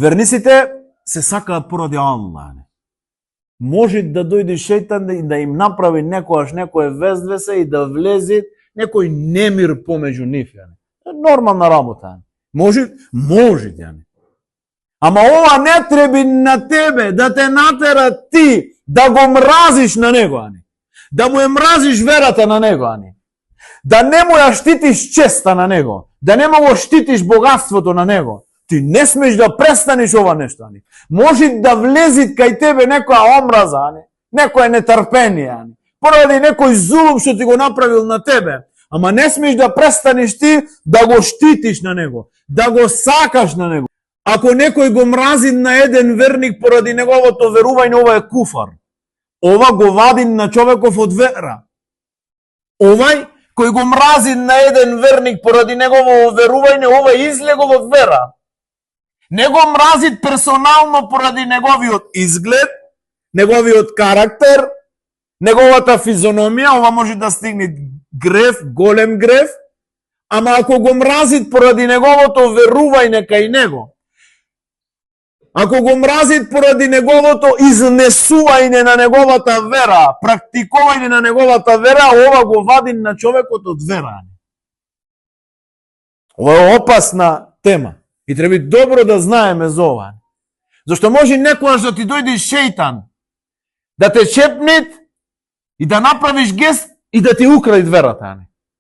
Верниците се сакаат поради Аллах. Може да дојде шејтан и да им направи некојаш некој вездвесе и да влезе некој немир помеѓу нив. Нормална работа. Може. Ама ова не треби на тебе да те натера ти да го мразиш на него, да му мразиш верата на него, да не му ја штитиш честа на него, да не му го штитиш богатството на него. Ти не смеш да престанеш ова нешто. Може да влези кај тебе некоја омраза, некоја нетрпение, поради некој зулум што ти го направил на тебе. Ама не смеш да престанеш ти да го штитиш на него, да го сакаш на него. Ако некој го мрази на еден верник поради неговото верување, ова е куфар. Ова го вади на човеков од вера. Овај кој го мрази на еден верник поради негово верување, ова излегол од вера. Не го мрази персонално поради неговиот изглед, неговиот карактер, неговата физиономија, ова може да стигне грев, голем грев, ама ако го мрази поради неговото верување кај него, ако го мрази поради неговото изнесување на неговата вера, практикување на неговата вера, ова го вади на човекот од вера. Ова е опасна тема. И треба добро да знаеме за ова. Зашто може некојаш да ти дојде шејтан, да те чепне и да направиш гест и да ти укради верата.